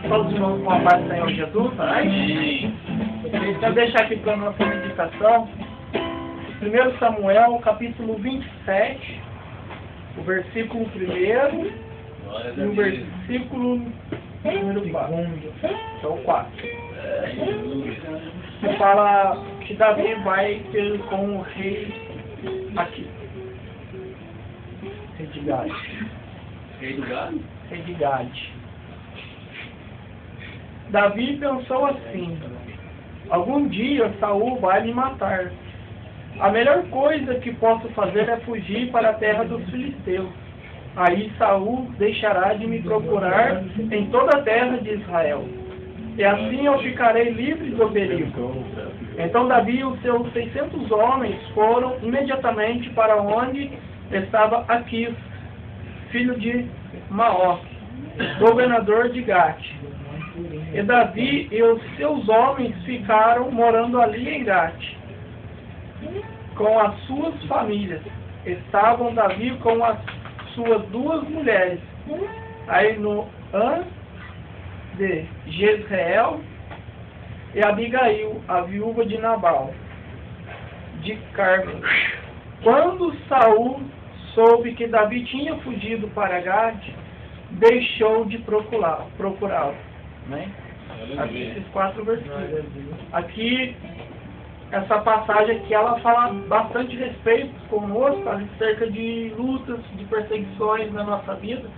todos os irmãos com a paz do Senhor Jesus, né? Quero deixar aqui para a nossa meditação 1 Samuel, capítulo 27, o versículo 1 e o versículo número 4. Então, 4. Que fala que Davi vai ter com o rei aqui. Rei de Gade. Rei do gado? Rei de Gade. Davi pensou assim: algum dia Saul vai me matar. A melhor coisa que posso fazer é fugir para a terra dos filisteus. Aí Saul deixará de me procurar em toda a terra de Israel. E assim eu ficarei livre do perigo. Então Davi e os seus 600 homens foram imediatamente para onde estava Aquis, filho de Maoque, governador de Gate. E Davi e os seus homens ficaram morando ali em Gate, com as suas famílias. Estavam Davi com as suas 2 mulheres, Ainoã de Jezreel e Abigail, a viúva de Nabal, de Carmel. Quando Saul soube que Davi tinha fugido para Gade, deixou de procurá-lo. Né? Aqui, esses 4 versículos. Aqui, essa passagem aqui, ela fala bastante respeito conosco, acerca de lutas, de perseguições na nossa vida.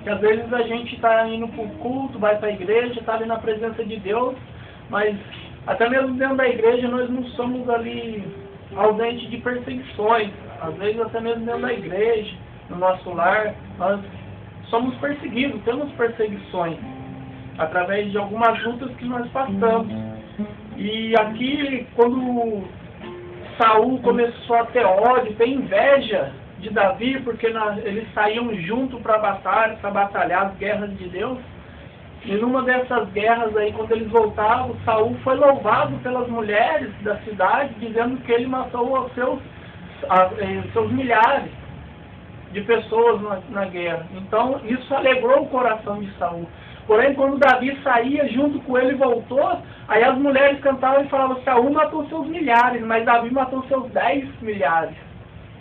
Que às vezes a gente está indo para o culto, vai para a igreja, está ali na presença de Deus, mas até mesmo dentro da igreja nós não somos ali ausentes de perseguições. Às vezes até mesmo dentro da igreja, no nosso lar, nós somos perseguidos, temos perseguições, através de algumas lutas que nós passamos. E aqui, quando Saul começou a ter ódio, ter inveja de Davi, porque eles saíam junto para batalhar as guerras de Deus. E numa dessas guerras aí, quando eles voltavam, Saul foi louvado pelas mulheres da cidade, dizendo que ele matou os seus milhares de pessoas na guerra. Então, isso alegrou o coração de Saul. Porém, quando Davi saía junto com ele e voltou, aí as mulheres cantavam e falavam: Saul matou seus milhares, mas Davi matou seus 10 milhares.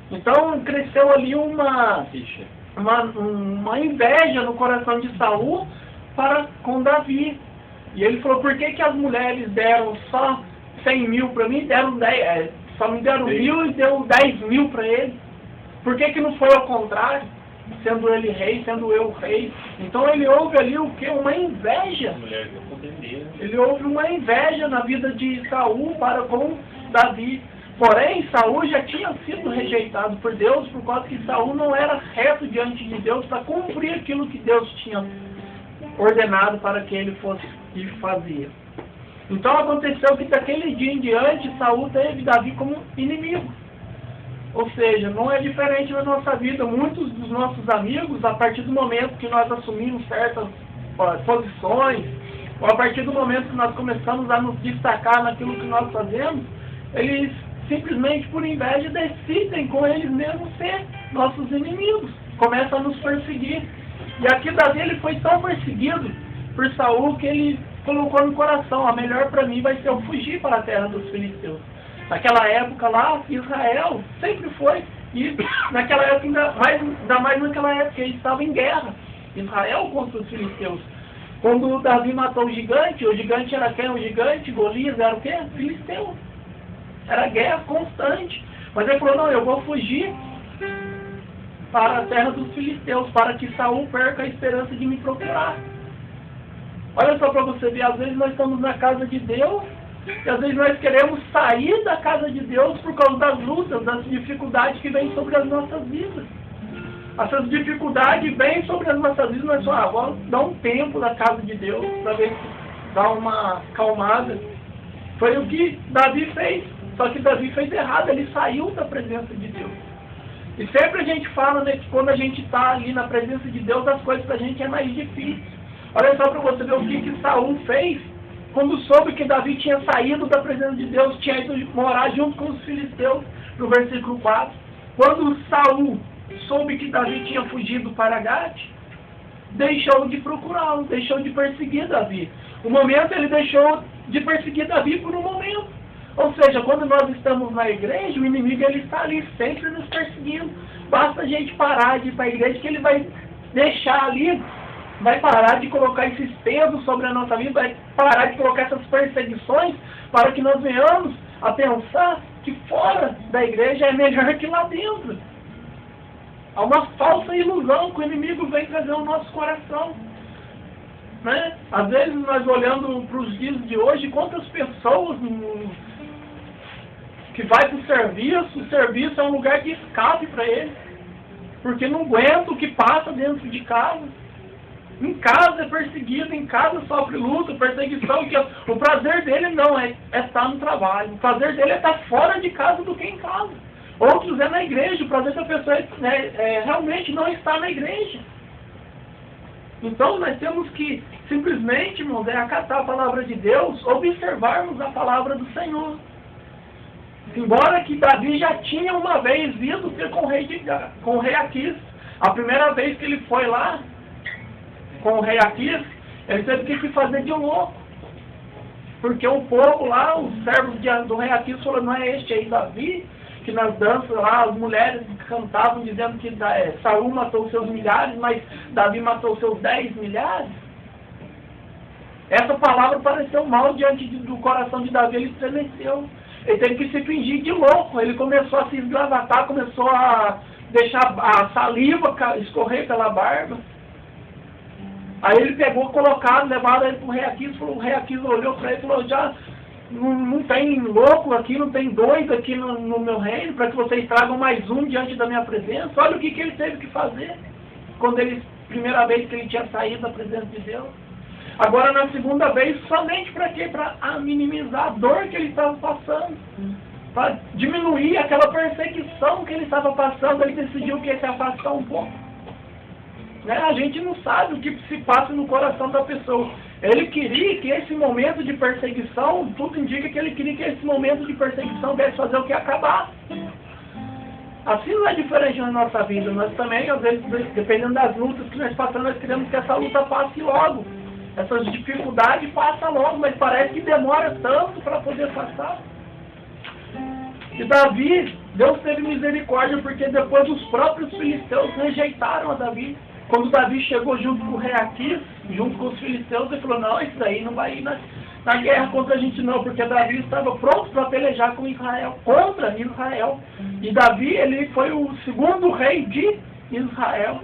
Então cresceu ali uma inveja no coração de Saul para com Davi. E ele falou: por que as mulheres deram só 100 mil para mim, só me deram 1.000 e deu 10 mil para ele? Por que não foi ao contrário? Sendo ele rei, sendo eu rei. Então ele houve ali o quê? Uma inveja. Ele houve uma inveja na vida de Saul para com Davi. Porém, Saul já tinha sido rejeitado por Deus, por causa que Saul não era reto diante de Deus para cumprir aquilo que Deus tinha ordenado para que ele fosse e fazia. Então aconteceu que daquele dia em diante, Saul teve Davi como inimigo. Ou seja, não é diferente na nossa vida. Muitos dos nossos amigos, a partir do momento que nós assumimos certas posições, ou a partir do momento que nós começamos a nos destacar naquilo que nós fazemos, eles simplesmente por inveja decidem com eles mesmos ser nossos inimigos, começam a nos perseguir. E aqui Davi, ele foi tão perseguido por Saul que ele colocou no coração: a melhor para mim vai ser eu fugir para a terra dos filisteus. Naquela época lá, Israel sempre foi, e naquela época, ainda mais naquela época, eles estavam em guerra, Israel contra os filisteus. Quando Davi matou o gigante era quem? O gigante, Golias, era o quê? Filisteu. Era guerra constante. Mas ele falou: não, eu vou fugir para a terra dos filisteus, para que Saul perca a esperança de me procurar. Olha só para você ver, às vezes nós estamos na casa de Deus, e às vezes nós queremos sair da casa de Deus por causa das lutas, das dificuldades que vêm sobre as nossas vidas. Essas dificuldades vêm sobre as nossas vidas, nós só vamos dar um tempo na casa de Deus para ver se dá uma acalmada. Foi o que Davi fez, só que Davi fez errado, ele saiu da presença de Deus. E sempre a gente fala, né, que quando a gente está ali na presença de Deus, as coisas para a gente é mais difícil. Olha só para você ver o que Saul fez. Quando soube que Davi tinha saído da presença de Deus, tinha ido morar junto com os filisteus, no versículo 4. Quando Saul soube que Davi tinha fugido para Gade, deixou de procurá-lo, deixou de perseguir Davi. O momento ele deixou de perseguir Davi por um momento. Ou seja, quando nós estamos na igreja, o inimigo ele está ali sempre nos perseguindo. Basta a gente parar de ir para a igreja que ele vai deixar ali, vai parar de colocar esses pesos sobre a nossa vida, vai parar de colocar essas perseguições para que nós venhamos a pensar que fora da igreja é melhor que lá dentro. Há uma falsa ilusão que o inimigo vem trazer ao nosso coração. Né? Às vezes nós olhando para os dias de hoje, quantas pessoas que vai para o serviço é um lugar de escape para ele, porque não aguenta o que passa dentro de casa. Em casa é perseguido, em casa sofre luta, perseguição, que o prazer dele não é estar no trabalho, o prazer dele é estar fora de casa do que em casa. Outros é na igreja, o prazer da pessoa realmente não estar na igreja. Então nós temos que simplesmente, irmãos, acatar a palavra de Deus, observarmos a palavra do Senhor. Embora que Davi já tinha uma vez ido ter com o rei Aquis. A primeira vez que ele foi lá com o rei Aquis, ele teve que fazer de louco. Porque o povo lá, os servos do rei Aquis falaram, não é este aí Davi? Que nas danças lá, as mulheres cantavam dizendo que Saul matou seus milhares, mas Davi matou seus 10 milhares. Essa palavra pareceu mal diante do coração de Davi, ele estremeceu. Ele teve que se fingir de louco, ele começou a se esgravatar, começou a deixar a saliva escorrer pela barba. Aí ele pegou, colocado, levaram ele para o rei Aquis, o rei Aquis olhou para ele e falou, já não tem louco aqui, não tem doido aqui no meu reino, para que vocês tragam mais um diante da minha presença. Olha o que ele teve que fazer, primeira vez que ele tinha saído da presença de Deus. Agora, na segunda vez, somente para quê? Para minimizar a dor que ele estava passando. Para diminuir aquela perseguição que ele estava passando, ele decidiu que se afastar um pouco. Né? A gente não sabe o que se passa no coração da pessoa. Ele queria que esse momento de perseguição, tudo indica que ele queria que esse momento de perseguição desse fazer o que acabar. Assim não é diferente na nossa vida. Nós também, às vezes, dependendo das lutas que nós passamos, nós queremos que essa luta passe logo. Essas dificuldades passam logo, mas parece que demora tanto para poder passar. E Davi, Deus teve misericórdia, porque depois os próprios filisteus rejeitaram a Davi. Quando Davi chegou junto com o rei Aquis, junto com os filisteus, ele falou, não, isso daí não vai ir na guerra contra a gente não, porque Davi estava pronto para pelejar com Israel, contra Israel. E Davi, ele foi o segundo rei de Israel.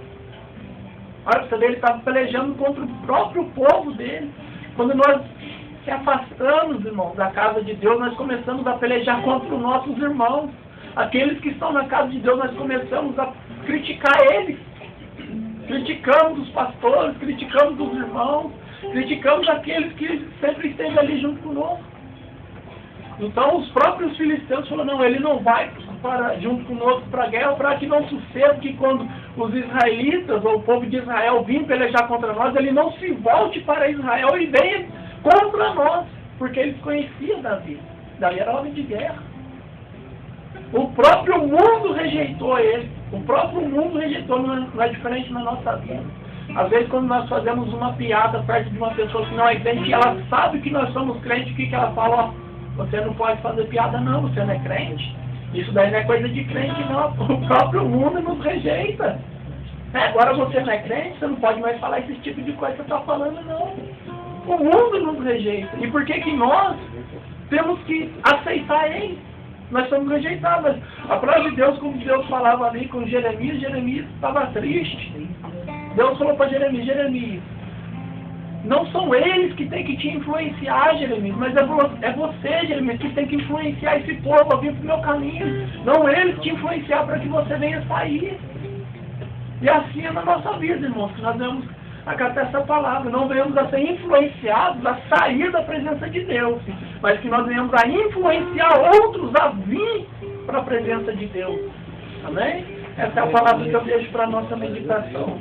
Olha, você vê, ele estava pelejando contra o próprio povo dele. Quando nós se afastamos, irmãos, da casa de Deus, nós começamos a pelejar contra os nossos irmãos. Aqueles que estão na casa de Deus, nós começamos a criticar eles. Criticamos os pastores, criticamos os irmãos, criticamos aqueles que sempre esteve ali junto conosco. Então os próprios filisteus falaram, não, ele não vai junto conosco para a guerra, para que não suceda que quando os israelitas, ou o povo de Israel, vir pelejar contra nós, ele não se volte para Israel e venha contra nós, porque eles conheciam Davi. Davi era homem de guerra. O próprio mundo rejeitou ele. O próprio mundo rejeitou, não é diferente na nossa vida. Às vezes quando nós fazemos uma piada perto de uma pessoa que não é crente, ela sabe que nós somos crentes, o que ela fala? Ó, você não pode fazer piada não, você não é crente. Isso daí não é coisa de crente não, o próprio mundo nos rejeita. Agora você não é crente, você não pode mais falar esse tipo de coisa que você está falando não. O mundo nos rejeita. E por que nós temos que aceitar ele? Nós somos rejeitados. A palavra de Deus, como Deus falava ali com Jeremias, Jeremias estava triste. Deus falou para Jeremias, Jeremias, não são eles que têm que te influenciar, Jeremias, mas é você, Jeremias, que tem que influenciar esse povo a vir para o meu caminho. Não eles te influenciar para que você venha sair. E assim é na nossa vida, irmãos, que nós vamos acatar essa palavra. Não venhamos a ser influenciados a sair da presença de Deus, mas que nós venhamos a influenciar outros a vir para a presença de Deus. Amém? Essa é a palavra que eu deixo para a nossa meditação.